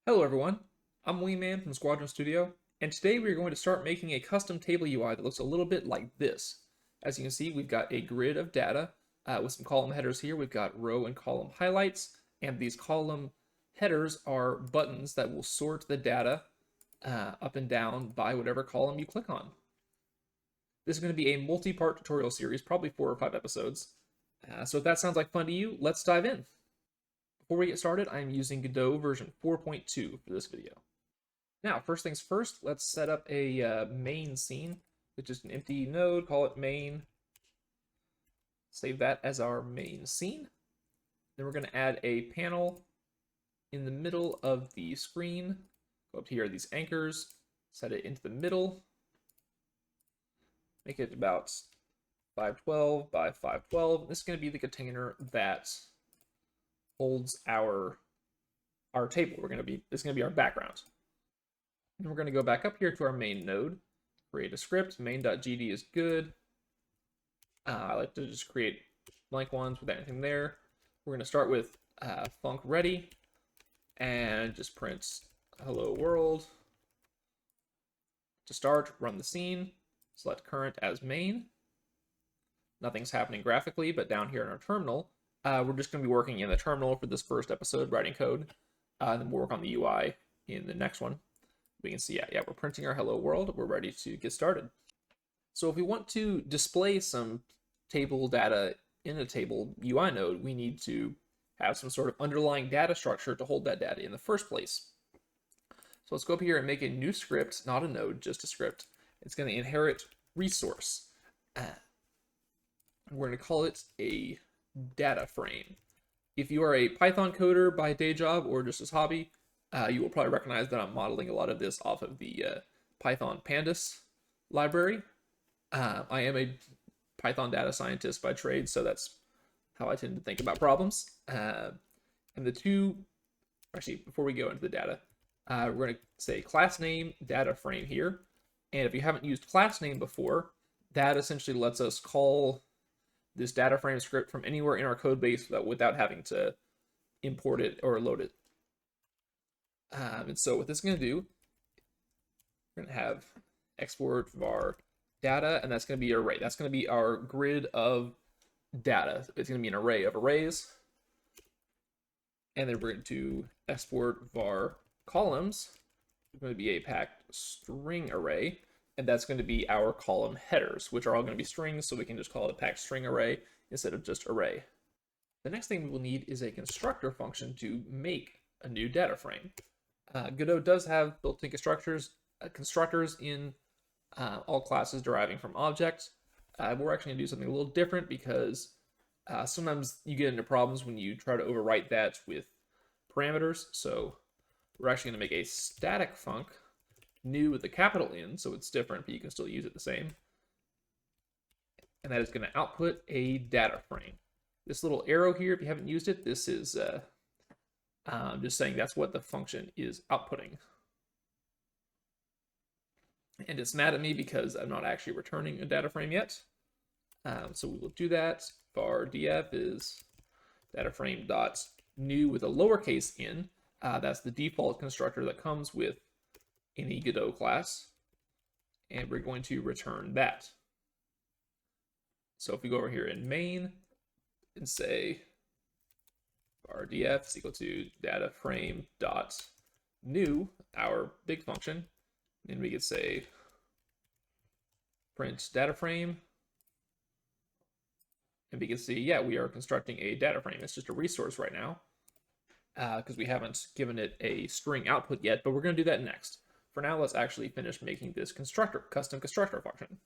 Hello everyone, I'm Wingman from Squadron Studio, and today we're going to start making a custom table UI that looks a little bit like this. As you can see, we've got a grid of data with some column headers here. We've got row and column highlights, and these column headers are buttons that will sort the data up and down by whatever column you click on. This is going to be a multi-part tutorial series, probably 4 or 5 episodes. So if that sounds like fun to you, let's dive in. Before we get started, I'm using Godot version 4.2 for this video. Now, first things first, let's set up a main scene with just an empty node, call it main. Save that as our main scene. Then we're going to add a panel in the middle of the screen. Go up here, these anchors, set it into the middle. Make it about 512 by 512. This is going to be the container that holds our table. This is going to be our background. And we're going to go back up here to our main node, create a script. Main.gd is good. I like to just create blank ones without anything there. We're going to start with func ready and just print hello world. To start, run the scene, select current as main. Nothing's happening graphically, but down here in our terminal, we're just going to be working in the terminal for this first episode, writing code. And then we'll work on the UI in the next one. We can see, yeah, we're printing our hello world. We're ready to get started. So if we want to display some table data in a table UI node, we need to have some sort of underlying data structure to hold that data in the first place. So let's go up here and make a new script, not a node, just a script. It's going to inherit resource. We're going to call it a DataFrame. If you are a Python coder by day job or just as hobby, you will probably recognize that I'm modeling a lot of this off of the Python Pandas library. I am a Python data scientist by trade, so that's how I tend to think about problems. And the two, actually, before we go into the data, we're going to say class name DataFrame here. And if you haven't used class name before, that essentially lets us call this DataFrame script from anywhere in our code base without having to import it or load it. And so what this is going to do, we're going to have export var data, and that's going to be our array. That's going to be our grid of data. It's going to be an array of arrays. And then we're going to export var columns. It's going to be a packed string array. And that's going to be our column headers, which are all going to be strings, so we can just call it a packed string array instead of just array. The next thing we will need is a constructor function to make a new data frame. Godot does have built-in constructors in all classes deriving from objects. We're actually going to do something a little different because sometimes you get into problems when you try to overwrite that with parameters. So we're actually going to make a static func, new with a capital N, so it's different, but you can still use it the same. And that is going to output a data frame. This little arrow here, if you haven't used it, this is just saying that's what the function is outputting. And it's mad at me because I'm not actually returning a data frame yet. So we will do that. Var df is dataframe.new with a lowercase n. That's the default constructor that comes with any Godot class, and we're going to return that. So if we go over here in main and say var df is equal to dataframe.new, our big function, then we could say print dataframe, and we can see, yeah, we are constructing a data frame. It's just a resource right now because we haven't given it a string output yet, but we're going to do that next. For now, let's actually finish making this custom constructor function.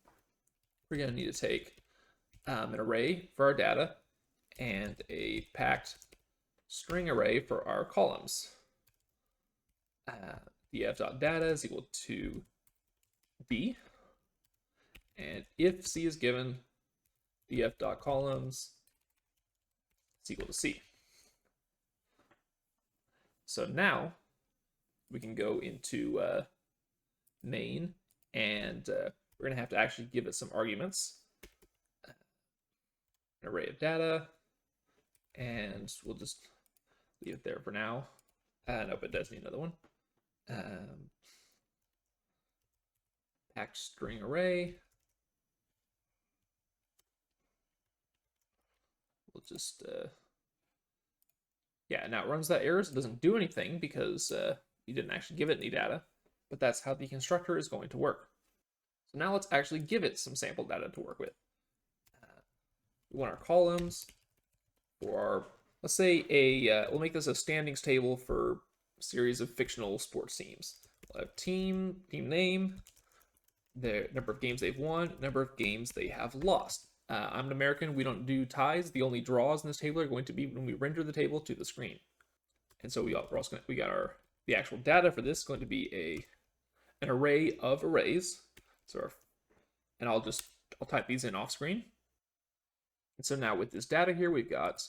We're going to need to take an array for our data and a packed string array for our columns. df.data is equal to b, and if c is given, df.columns is equal to c. So now we can go into main, and we're going to have to actually give it some arguments. An array of data, and we'll just leave it there for now. Nope, it does need another one. Packed string array. We'll just, yeah, now it runs that errors. It doesn't do anything because you didn't actually give it any data, but that's how the constructor is going to work. So now let's actually give it some sample data to work with. We want our columns for our, let's say we'll make this a standings table for a series of fictional sports teams. We'll have team name, the number of games they've won, number of games they have lost. I'm an American, we don't do ties. The only draws in this table are going to be when we render the table to the screen. And so we got the actual data for this is going to be an array of arrays. So I'll type these in off screen. And so now with this data here, we've got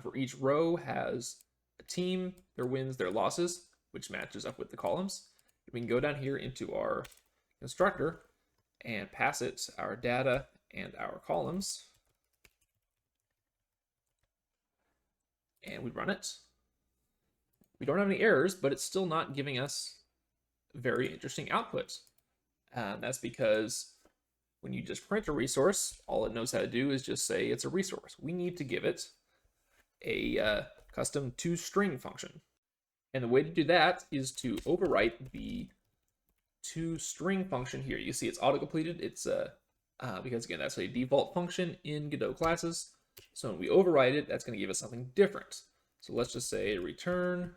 for each row has a team, their wins, their losses, which matches up with the columns. We can go down here into our constructor and pass it our data and our columns. And we run it. We don't have any errors, but it's still not giving us very interesting output. That's because when you just print a resource, all it knows how to do is just say it's a resource. We need to give it a custom toString function. And the way to do that is to overwrite the toString function here. You see it's auto-completed. It's because again, that's a default function in Godot classes. So when we overwrite it, that's going to give us something different. So let's just say return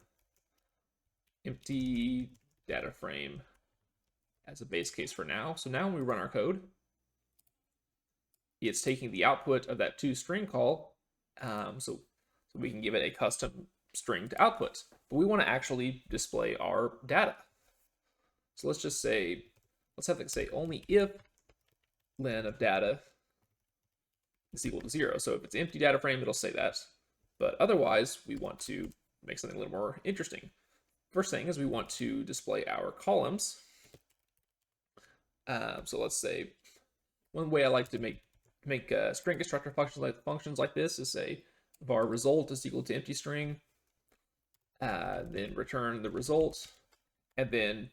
empty data frame as a base case for now. So now when we run our code, it's taking the output of that toString call, so we can give it a custom string to output. But we want to actually display our data. So let's just say, let's have it say only if len of data is equal to 0. So if it's empty data frame, it'll say that. But otherwise, we want to make something a little more interesting. First thing is we want to display our columns. So let's say one way I like to make string constructor functions like this is say var result is equal to empty string, then return the result, and then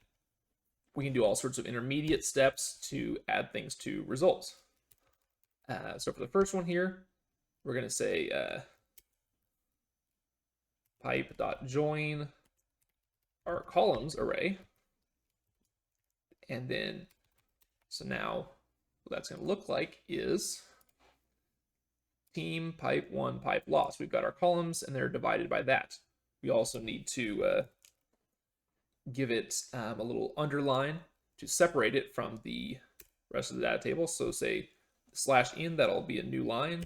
we can do all sorts of intermediate steps to add things to results. So for the first one here, we're going to say pipe.join our columns array. And then, so now what that's going to look like is team pipe 1 pipe loss. We've got our columns and they're divided by that. We also need to give it a little underline to separate it from the rest of the data table. So say /in, that'll be a new line.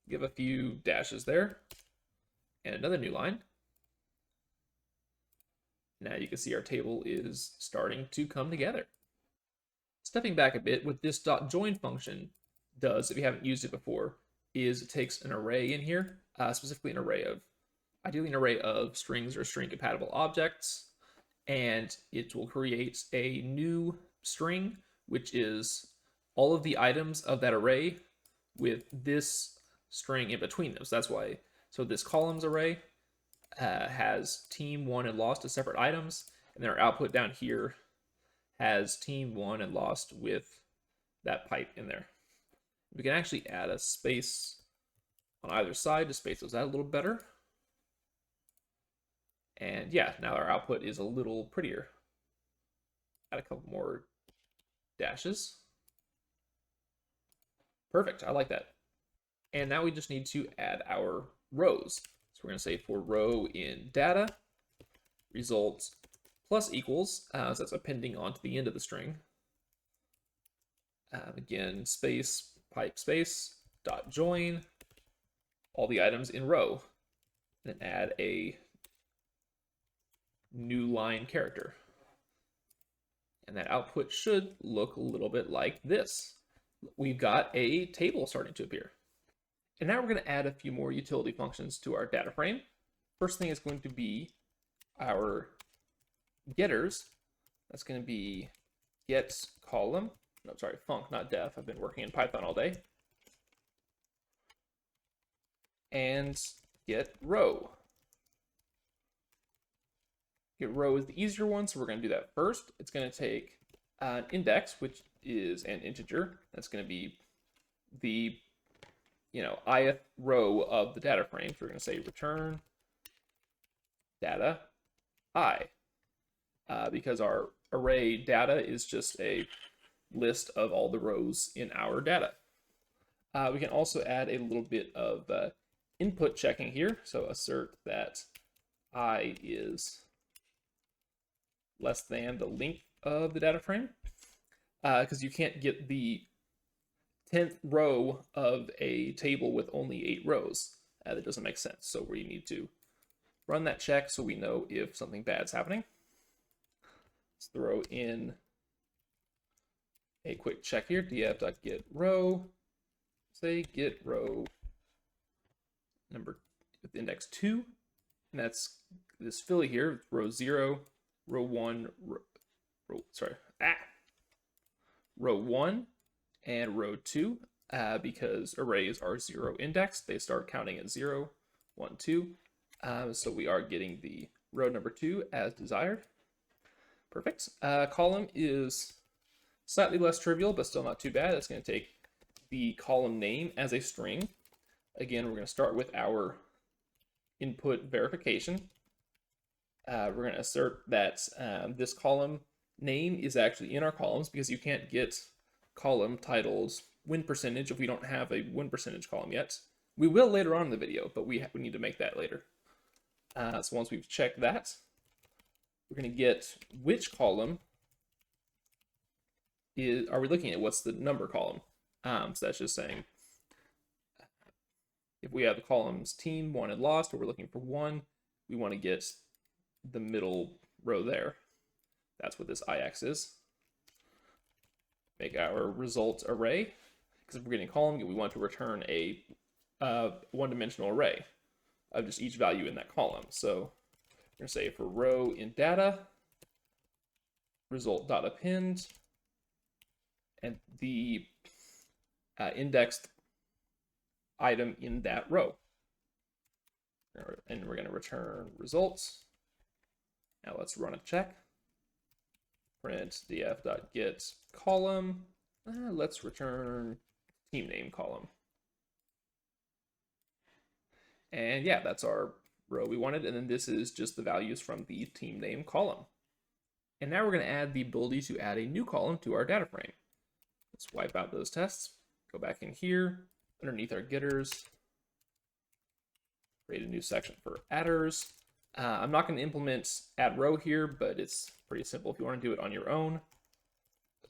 Give a few dashes there and another new line. Now you can see our table is starting to come together. Stepping back a bit, what this .join function does, if you haven't used it before, is it takes an array in here, specifically ideally an array of strings or string compatible objects, and it will create a new string, which is all of the items of that array with this string in between them. So that's why, so this columns array has team, won, and lost as separate items, and then our output down here has team, won, and lost with that pipe in there. We can actually add a space on either side to space those out a little better. And yeah, now our output is a little prettier. Add a couple more dashes. Perfect, I like that. And now we just need to add our rows. So we're going to say for row in data, results plus equals, so that's appending onto the end of the string. Again, space, pipe space, dot join, all the items in row, and then add a new line character. And that output should look a little bit like this. We've got a table starting to appear. And now we're going to add a few more utility functions to our data frame. First thing is going to be our getters. That's going to be GetColumn. No, sorry, func, not def. I've been working in Python all day. And GetRow. GetRow is the easier one, so we're going to do that first. It's going to take an index, which is an integer. That's going to be the ith row of the data frame. So we're going to say return data I, because our array data is just a list of all the rows in our data. We can also add a little bit of input checking here. So assert that I is less than the length of the data frame, because you can't get the 10th row of a table with only 8 rows. That doesn't make sense. So we need to run that check so we know if something bad's happening. Let's throw in a quick check here, df.getRow, say getRow number with index 2, and that's this filly here, row 0, row 1, row 1 and row 2, because arrays are 0 indexed. They start counting at 0, 1, 2. So we are getting the row number 2 as desired. Perfect. Column is slightly less trivial, but still not too bad. It's going to take the column name as a string. Again, we're going to start with our input verification. We're going to assert that this column name is actually in our columns, because you can't get column titled win percentage if we don't have a win percentage column yet. We will later on in the video, but we need to make that later. So once we've checked that, we're going to get which column are we looking at? What's the number column? So that's just saying if we have the columns team, won, and lost, or we're looking for 1, we want to get the middle row there. That's what this IX is. Make our result array, because if we're getting a column, we want to return a one-dimensional array of just each value in that column. So we're going to say for row in data, result.append, and the indexed item in that row. And we're going to return results. Now let's run a check. Print df.getColumn. Let's return team name column. And yeah, that's our row we wanted. And then this is just the values from the team name column. And now we're going to add the ability to add a new column to our data frame. Let's wipe out those tests. Go back in here, underneath our getters, create a new section for adders. I'm not going to implement add row here, but it's pretty simple if you want to do it on your own.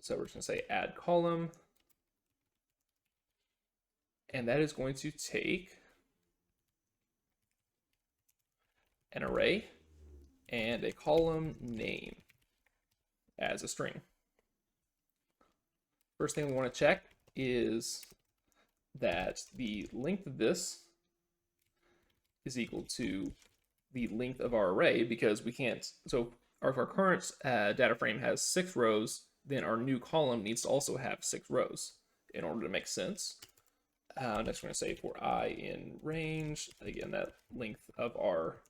So we're just going to say add column. And that is going to take an array and a column name as a string. First thing we want to check is that the length of this is equal to the length of our array, because we can't, so if our current data frame has 6 rows, then our new column needs to also have 6 rows in order to make sense. Next we're going to say for I in range, again, that length of our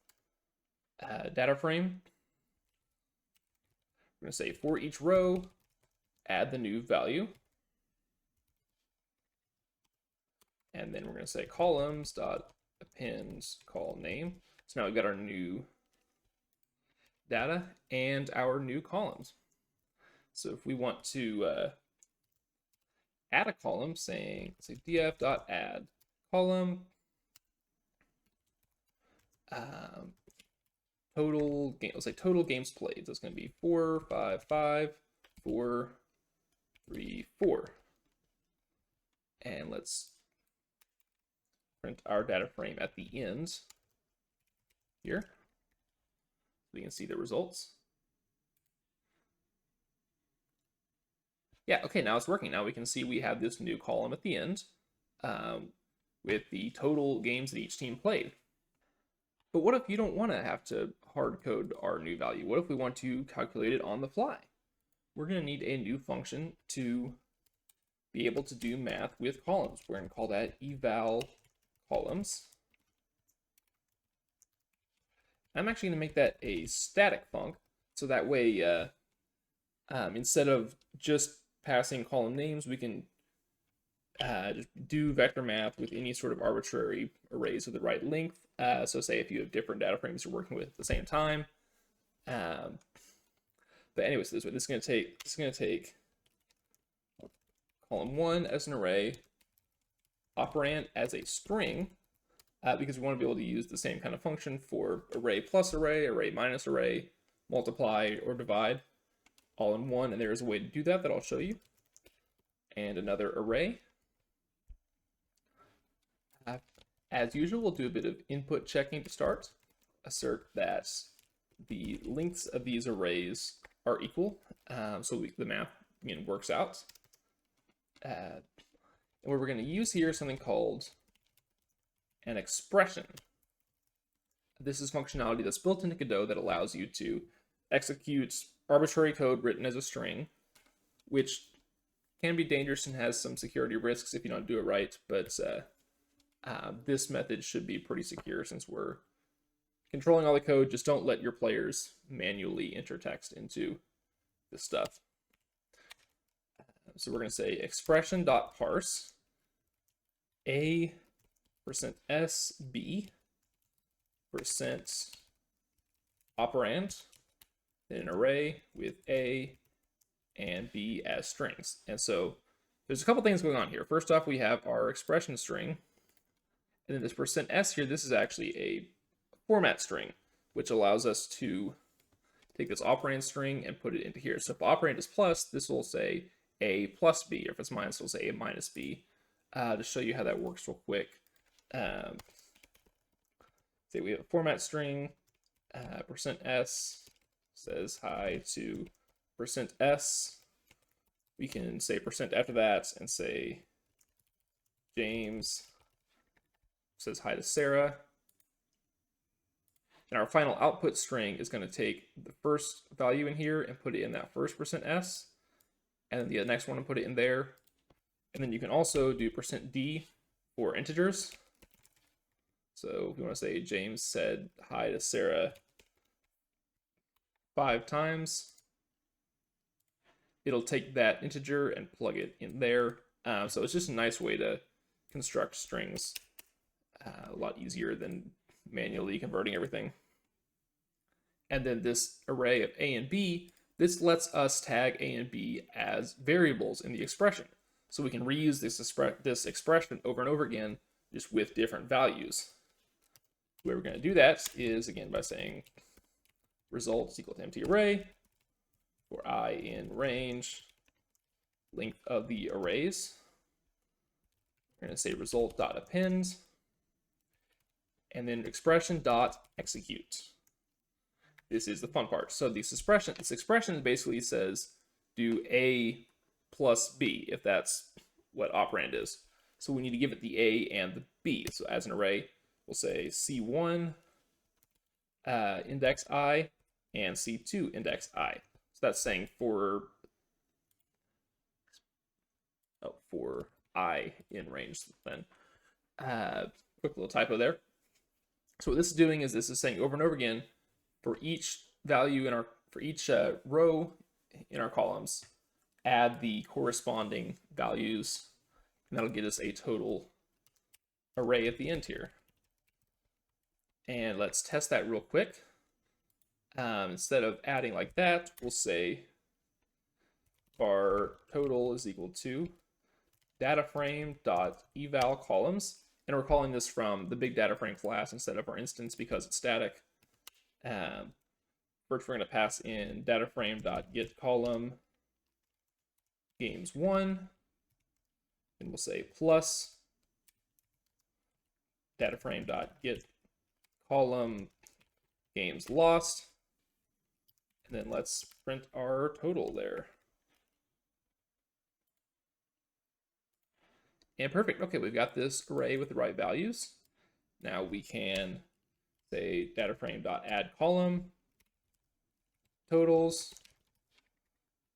data frame. We're going to say for each row, add the new value. And then we're going to say columns.append column name. So now we've got our new data and our new columns. So if we want to add a column, say df.add column, total game, let's say total games played. So it's going to be 4, 5, 5, 4, 3, 4. And let's print our data frame at the end here. We can see the results. Yeah, okay, now it's working. Now we can see we have this new column at the end with the total games that each team played. But what if you don't want to have to hard code our new value? What if we want to calculate it on the fly? We're going to need a new function to be able to do math with columns. We're going to call that EvalColumns. I'm actually going to make that a static func, so that way, instead of just passing column names, we can just do vector math with any sort of arbitrary arrays of the right length. So say if you have different data frames you're working with at the same time. But anyways, this is going to take column 1 as an array, operand as a string, because we want to be able to use the same kind of function for array plus array, array minus array, multiply or divide, all in one. And there is a way to do that I'll show you. And another array. As usual, we'll do a bit of input checking to start. Assert that the lengths of these arrays are equal, so the math works out. And what we're going to use here is something called an expression. This is functionality that's built into Godot that allows you to execute arbitrary code written as a string, which can be dangerous and has some security risks if you don't do it right, but this method should be pretty secure since we're controlling all the code. Just don't let your players manually enter text into this stuff. So we're going to say expression.parse a %sb %operand, then an array with a and b as strings. And so there's a couple things going on here. First off, we have our expression string, and then this %s here, this is actually a format string, which allows us to take this operand string and put it into here. So if operand is plus, this will say a plus b, or if it's minus, it'll say a minus b. To show you how that works real quick, say we have a format string, %s says hi to %s. We can say % after that and say James says hi to Sarah. And our final output string is going to take the first value in here and put it in that first %s, and then the next one and put it in there. And then you can also do %d for integers. So if we want to say James said hi to Sarah 5 times, it'll take that integer and plug it in there. So it's just a nice way to construct strings, a lot easier than manually converting everything. And then this array of a and b, this lets us tag a and b as variables in the expression. So we can reuse this expression over and over again, just with different values. The way we're going to do that is, again, by saying results equal to empty array for I in range, length of the arrays. We're going to say result.append, and then expression.execute. This is the fun part. So this expression basically says do a plus b, if that's what operand is. So we need to give it the a and the b. So as an array, we'll say C1 index I and C2 index I. So that's saying for I in range then. Quick little typo there. So what this is doing is this is saying over and over again, for each value for each row in our columns, add the corresponding values, and that'll get us a total array at the end here. And let's test that real quick. Instead of adding like that, we'll say our total is equal to DataFrame.EvalColumns, and we're calling this from the big DataFrame class instead of our instance because it's static. First, we're going to pass in DataFrame.GetColumn games1, and we'll say plus DataFrame.GetColumn games lost, and then let's print our total there. And perfect. Okay, we've got this array with the right values. Now we can say DataFrame.AddColumn totals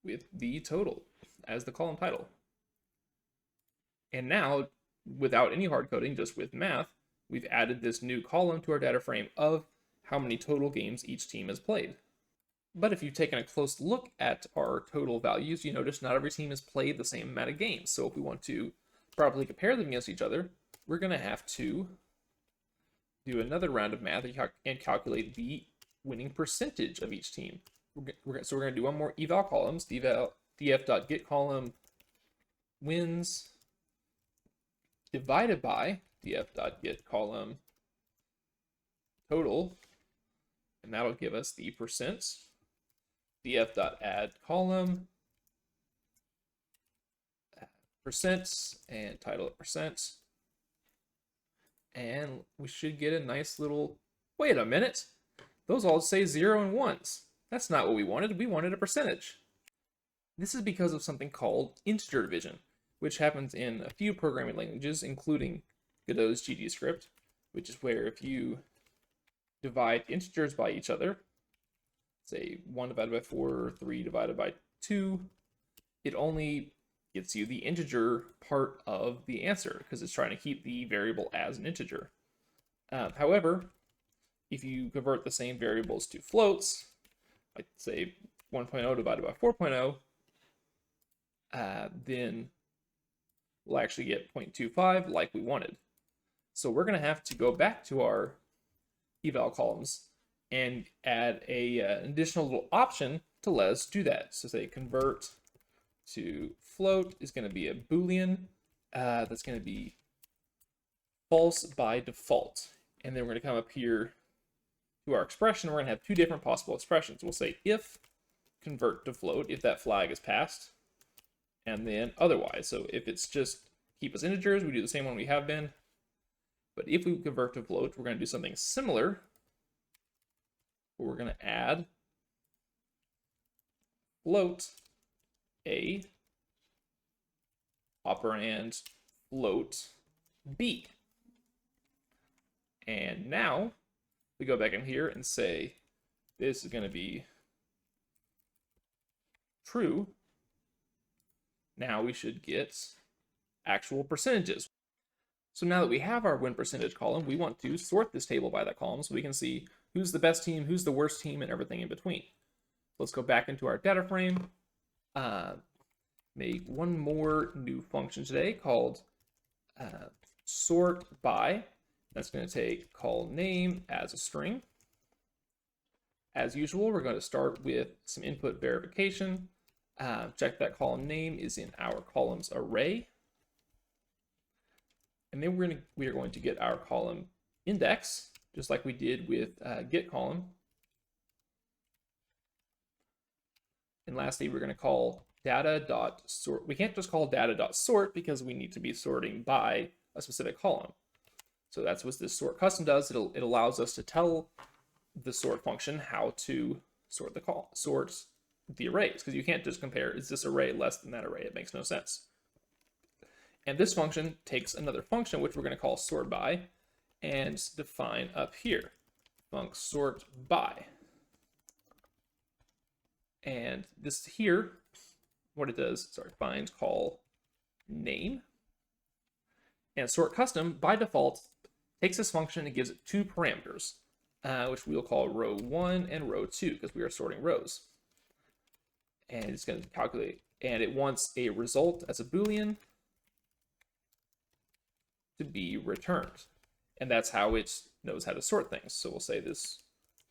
with the total as the column title. And now, without any hard coding, just with math, we've added this new column to our data frame of how many total games each team has played. But if you've taken a close look at our total values, you notice not every team has played the same amount of games. So if we want to properly compare them against each other, we're going to have to do another round of math and calculate the winning percentage of each team. So we're going to do one more EvalColumns, df.getColumn wins divided by df.getColumn total, and that'll give us the percent. df.AddColumn percent and title it percent, and we should get a nice little, wait a minute, those all say 0 and 1s. That's not what we wanted. We wanted a percentage. This is because of something called integer division, which happens in a few programming languages, including Godot's GD script, which is where if you divide integers by each other, say 1 divided by 4 or 3 divided by 2, it only gets you the integer part of the answer because it's trying to keep the variable as an integer. However, if you convert the same variables to floats, like say 1.0 divided by 4.0, then we'll actually get 0.25 like we wanted. So we're going to have to go back to our EvalColumns and add an additional little option to let us do that. So say convert to float is going to be a Boolean that's going to be false by default. And then we're going to come up here to our expression. We're going to have two different possible expressions. We'll say if convert to float, if that flag is passed, and then otherwise. So if it's just keep as integers, we do the same one we have been. But if we convert to float, we're going to do something similar. We're going to add float A operand float B. And now we go back in here and say this is going to be true. Now we should get actual percentages. So now that we have our win percentage column, we want to sort this table by that column so we can see who's the best team, who's the worst team, and everything in between. Let's go back into our data frame, make one more new function today called SortBy. That's going to take call name as a string. As usual, we're going to start with some input verification. Check that column name is in our columns array. And then we are going to get our column index, just like we did with GetColumn. And lastly, we're going to call data.sort. We can't just call data.sort because we need to be sorting by a specific column. So that's what this sort custom does. It allows us to tell the sort function how to sort the arrays, because you can't just compare, is this array less than that array? It makes no sense. And this function takes another function, which we're going to call SortBy, and define up here, func SortBy. And this here, what it does, finds call name. And sort custom, by default, takes this function and gives it two parameters, which we'll call row 1 and row 2, because we are sorting rows. And it's going to calculate, and it wants a result as a Boolean to be returned. And that's how it knows how to sort things. So we'll say this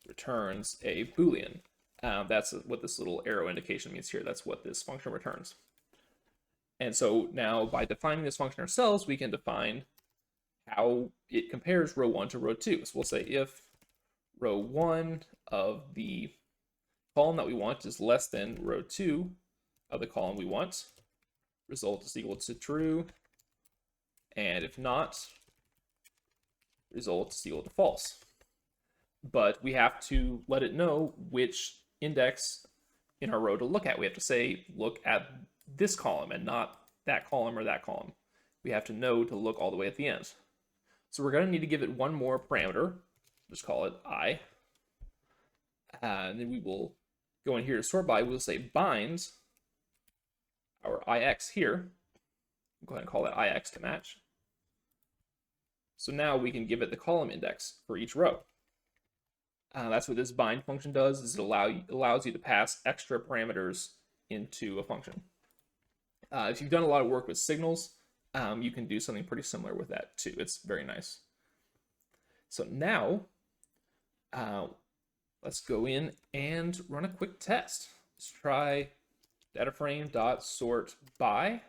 returns a Boolean. That's what this little arrow indication means here. That's what this function returns. And so now by defining this function ourselves, we can define how it compares row 1 to row 2. So we'll say if row 1 of the column that we want is less than row 2 of the column we want, result is equal to true. And if not, result is equal to false. But we have to let it know which index in our row to look at. We have to say, look at this column and not that column or that column. We have to know to look all the way at the end. So we're going to need to give it one more parameter. Just call it I. And then we will go in here to sort by. We'll say binds our IX here. Go ahead and call that IX to match. So now we can give it the column index for each row. That's what this bind function does, is it allows you to pass extra parameters into a function. If you've done a lot of work with signals, you can do something pretty similar with that too. It's very nice. So now, let's go in and run a quick test. Let's try DataFrame.SortBy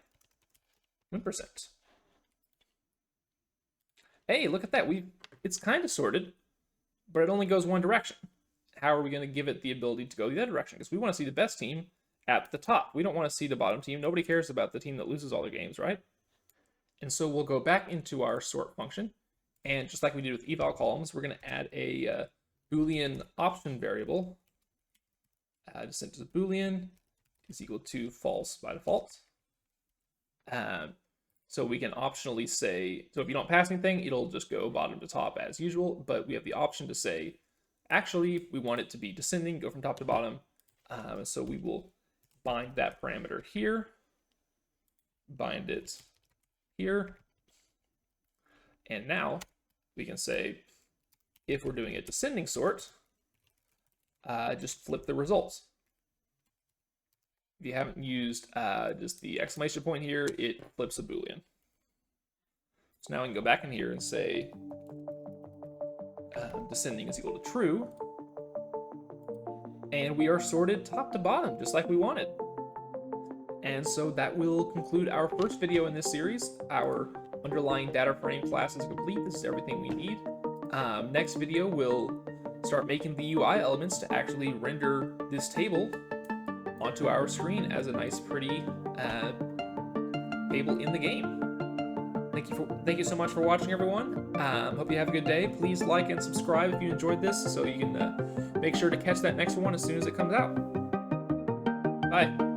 1%. Hey, look at that. It's kind of sorted, but it only goes one direction. How are we going to give it the ability to go the other direction? Because we want to see the best team at the top. We don't want to see the bottom team. Nobody cares about the team that loses all their games, right? And so we'll go back into our sort function, and just like we did with EvalColumns, we're going to add a Boolean option variable. Just sent to the Boolean is equal to false by default. So we can optionally say, so if you don't pass anything, it'll just go bottom to top as usual, but we have the option to say, actually, we want it to be descending, go from top to bottom. So we will bind that parameter here, bind it here. And now we can say, if we're doing a descending sort, just flip the results. If you haven't used just the exclamation point here, it flips a Boolean. So now we can go back in here and say descending is equal to true. And we are sorted top to bottom, just like we wanted. And so that will conclude our first video in this series. Our underlying DataFrame class is complete. This is everything we need. Next video, we'll start making the UI elements to actually render this table onto our screen as a nice, pretty table in the game. Thank you so much for watching, everyone. Hope you have a good day. Please like and subscribe if you enjoyed this, so you can make sure to catch that next one as soon as it comes out. Bye.